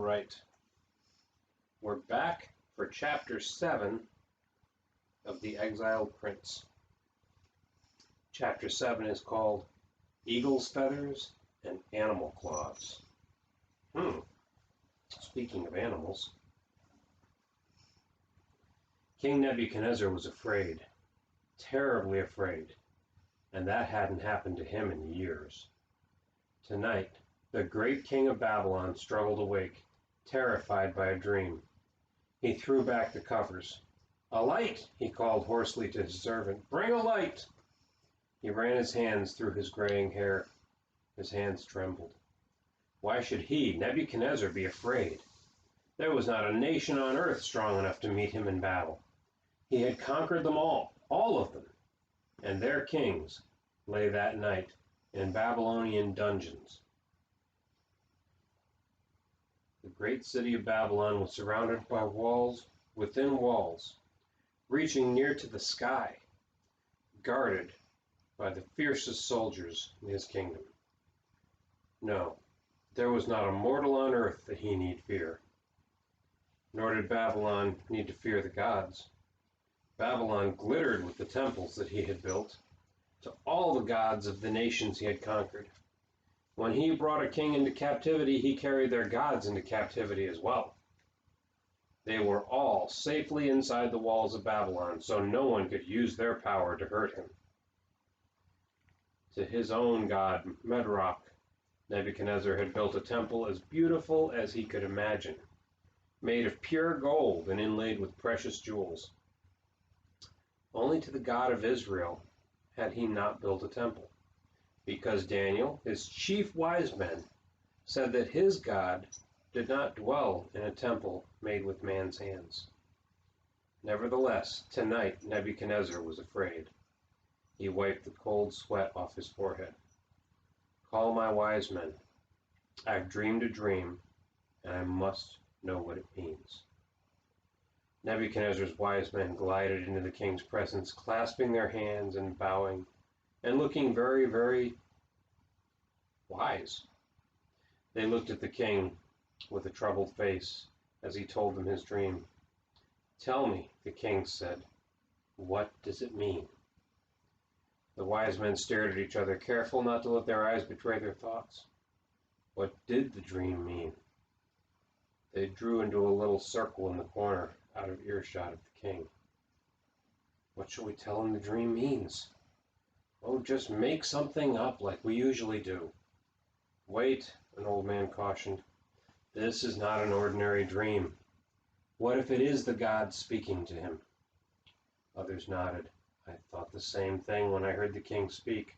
right, we're back for Chapter 7 of the Exhiled Prince. Chapter 7 is called Eagle's Feathers and Animal Claws. Speaking of animals, King Nebuchadnezzar was afraid, terribly afraid, and that hadn't happened to him in years. Tonight, the great king of Babylon struggled awake, terrified by a dream. He threw back the covers. "A light!" he called hoarsely to his servant. "Bring a light!" He ran his hands through his graying hair. His hands trembled. Why should he, Nebuchadnezzar, be afraid? There was not a nation on earth strong enough to meet him in battle. He had conquered them all of them, and their kings lay that night in Babylonian dungeons. The great city of Babylon was surrounded by walls within walls, reaching near to the sky, guarded by the fiercest soldiers in his kingdom. No, there was not a mortal on earth that he need fear. Nor did Babylon need to fear the gods. Babylon glittered with the temples that he had built to all the gods of the nations he had conquered. When he brought a king into captivity, he carried their gods into captivity as well. They were all safely inside the walls of Babylon, so no one could use their power to hurt him. To his own god, Medrock, Nebuchadnezzar had built a temple as beautiful as he could imagine, made of pure gold and inlaid with precious jewels. Only to the God of Israel had he not built a temple, because Daniel, his chief wise men, said that his God did not dwell in a temple made with man's hands. Nevertheless, tonight Nebuchadnezzar was afraid. He wiped the cold sweat off his forehead. "Call my wise men. I've dreamed a dream, and I must know what it means." Nebuchadnezzar's wise men glided into the king's presence, clasping their hands and bowing, and looking very, very wise. They looked at the king with a troubled face as he told them his dream. "Tell me," the king said, "what does it mean?" The wise men stared at each other, careful not to let their eyes betray their thoughts. What did the dream mean? They drew into a little circle in the corner, out of earshot of the king. "What shall we tell him the dream means?" "Oh, just make something up like we usually do." "Wait," an old man cautioned. "This is not an ordinary dream. What if it is the gods speaking to him?" Others nodded. "I thought the same thing when I heard the king speak."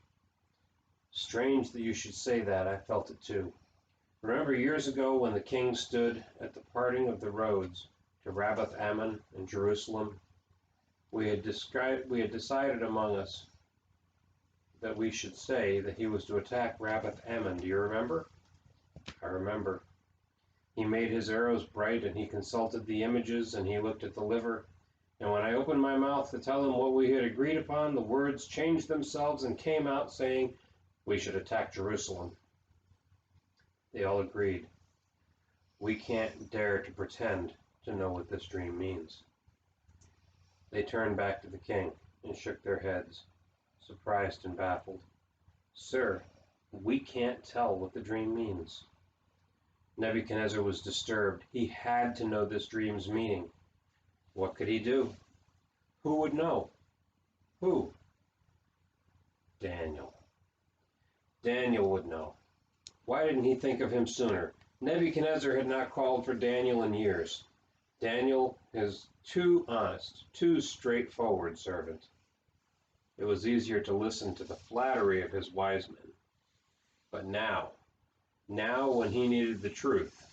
"Strange that you should say that. I felt it too. Remember years ago when the king stood at the parting of the roads to Rabbath Ammon in Jerusalem? We had decided among us that we should say that he was to attack Rabbath Ammon. Do you remember?" "I remember. He made his arrows bright, and he consulted the images, and he looked at the liver. And when I opened my mouth to tell him what we had agreed upon, the words changed themselves and came out saying we should attack Jerusalem." They all agreed. "We can't dare to pretend to know what this dream means." They turned back to the king and shook their heads, surprised and baffled. "Sir, we can't tell what the dream means." Nebuchadnezzar was disturbed. He had to know this dream's meaning. What could he do? Who would know? Who? Daniel. Daniel would know. Why didn't he think of him sooner? Nebuchadnezzar had not called for Daniel in years. Daniel is too honest, too straightforward servant. It was easier to listen to the flattery of his wise men. But now when he needed the truth.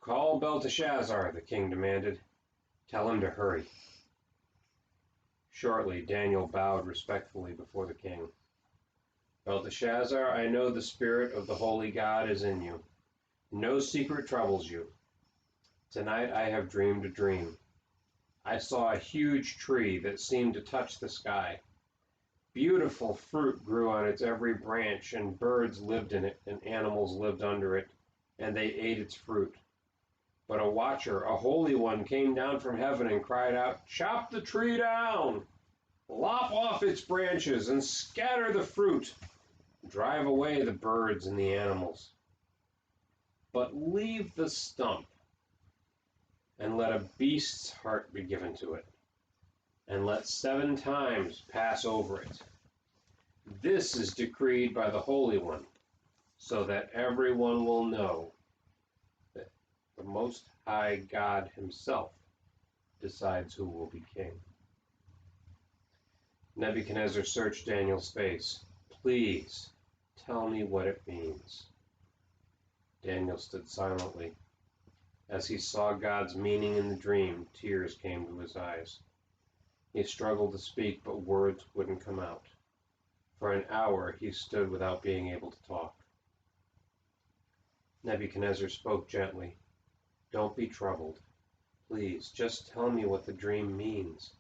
"Call Belteshazzar," the king demanded. "Tell him to hurry." Shortly, Daniel bowed respectfully before the king. "Belteshazzar, I know the spirit of the holy God is in you. No secret troubles you. Tonight I have dreamed a dream. I saw a huge tree that seemed to touch the sky. Beautiful fruit grew on its every branch, and birds lived in it, and animals lived under it, and they ate its fruit. But a watcher, a holy one, came down from heaven and cried out, "Chop the tree down! Lop off its branches and scatter the fruit! Drive away the birds and the animals! But leave the stump, and let a beast's heart be given to it, and let 7 times pass over it. This is decreed by the Holy One, so that everyone will know that the Most High God himself decides who will be king." Nebuchadnezzar searched Daniel's face. "Please, tell me what it means." Daniel stood silently. As he saw God's meaning in the dream, tears came to his eyes. He struggled to speak, but words wouldn't come out. For an hour he stood without being able to talk. Nebuchadnezzar spoke gently. "Don't be troubled. Please, just tell me what the dream means."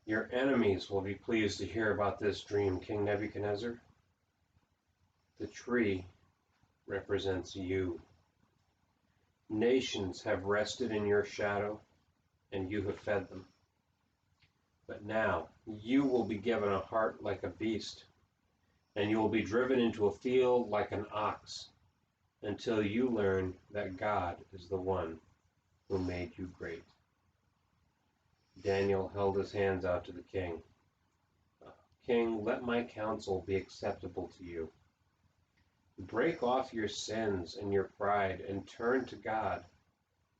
"Your enemies will be pleased to hear about this dream, King Nebuchadnezzar. The tree represents you. Nations have rested in your shadow, and you have fed them. But now you will be given a heart like a beast, and you will be driven into a field like an ox, until you learn that God is the one who made you great." Daniel held his hands out to the king. "King, let my counsel be acceptable to you. Break off your sins and your pride and turn to God,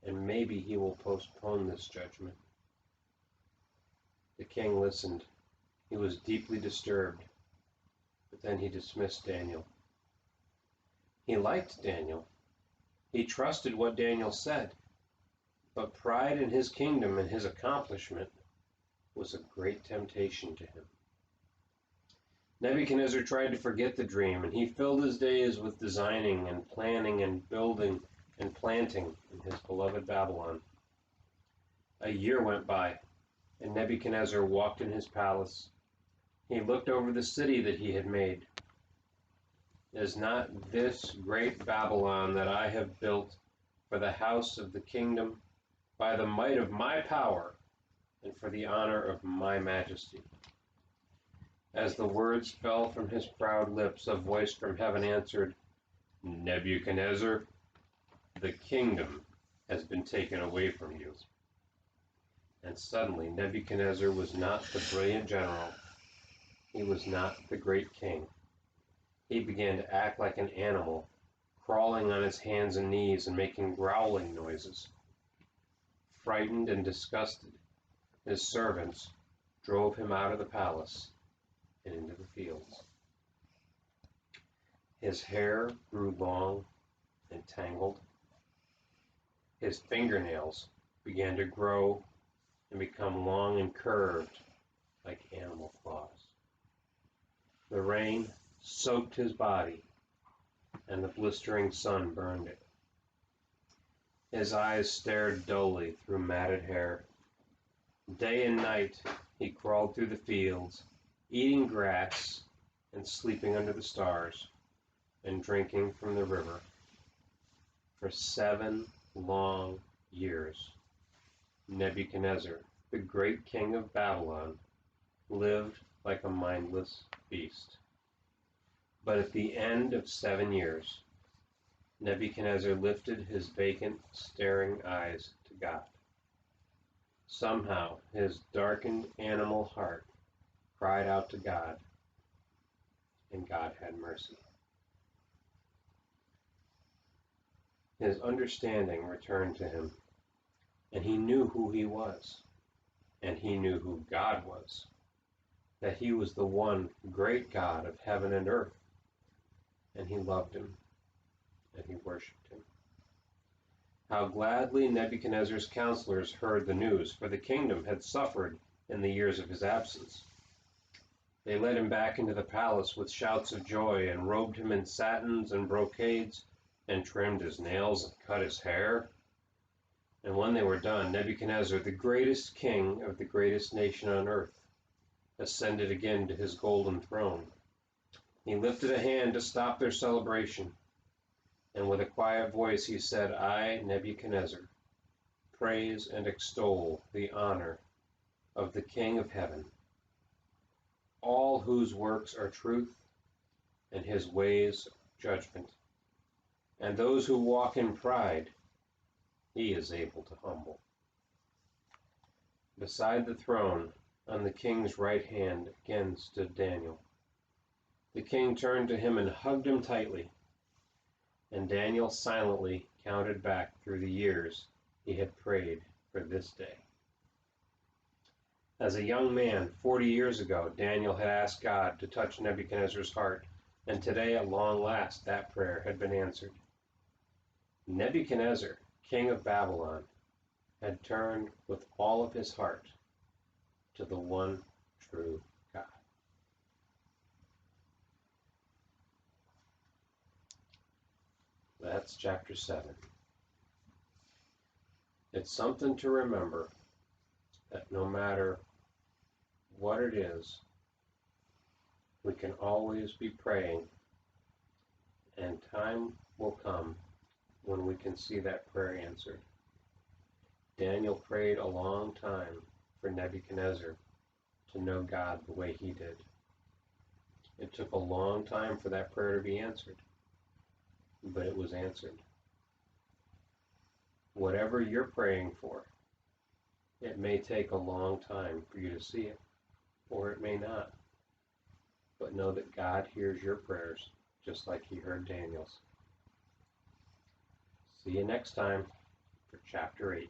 and maybe he will postpone this judgment." The king listened. He was deeply disturbed, but then he dismissed Daniel. He liked Daniel. He trusted what Daniel said, but pride in his kingdom and his accomplishment was a great temptation to him. Nebuchadnezzar tried to forget the dream, and he filled his days with designing and planning and building and planting in his beloved Babylon. A year went by, and Nebuchadnezzar walked in his palace. He looked over the city that he had made. "Is not this great Babylon that I have built for the house of the kingdom by the might of my power and for the honor of my majesty?" As the words fell from his proud lips, a voice from heaven answered, "Nebuchadnezzar, the kingdom has been taken away from you." And suddenly Nebuchadnezzar was not the brilliant general. He was not the great king. He began to act like an animal, crawling on his hands and knees and making growling noises. Frightened and disgusted, his servants drove him out of the palace and into the fields. His hair grew long and tangled. His fingernails began to grow and become long and curved like animal claws. The rain soaked his body, and the blistering sun burned it. His eyes stared dully through matted hair. Day and night he crawled through the fields, eating grass and sleeping under the stars and drinking from the river. For 7 long years, Nebuchadnezzar, the great king of Babylon, lived like a mindless beast. But at the end of 7 years, Nebuchadnezzar lifted his vacant, staring eyes to God. Somehow his darkened animal heart cried out to God, and God had mercy. His understanding returned to him, and he knew who he was, and he knew who God was, that he was the one great God of heaven and earth, and he loved him, and he worshipped him. How gladly Nebuchadnezzar's counselors heard the news, for the kingdom had suffered in the years of his absence. They led him back into the palace with shouts of joy, and robed him in satins and brocades, and trimmed his nails and cut his hair. And when they were done, Nebuchadnezzar, the greatest king of the greatest nation on earth, ascended again to his golden throne. He lifted a hand to stop their celebration, and with a quiet voice he said, I, Nebuchadnezzar, praise and extol the honor of the King of heaven, all whose works are truth and his ways judgment, and those who walk in pride he is able to humble. Beside the throne, on the king's right hand, again stood Daniel. The king turned to him and hugged him tightly, and Daniel silently counted back through the years he had prayed for this day. As a young man, 40 years ago, Daniel had asked God to touch Nebuchadnezzar's heart, and today, at long last, that prayer had been answered. Nebuchadnezzar, king of Babylon, had turned with all of his heart to the one true God. That's chapter 7. It's something to remember that no matter what it is, we can always be praying, and time will come when we can see that prayer answered. Daniel prayed a long time for Nebuchadnezzar to know God the way he did. It took a long time for that prayer to be answered, but it was answered. Whatever you're praying for, it may take a long time for you to see it, or it may not. But know that God hears your prayers just like he heard Daniel's. See you next time for chapter 8.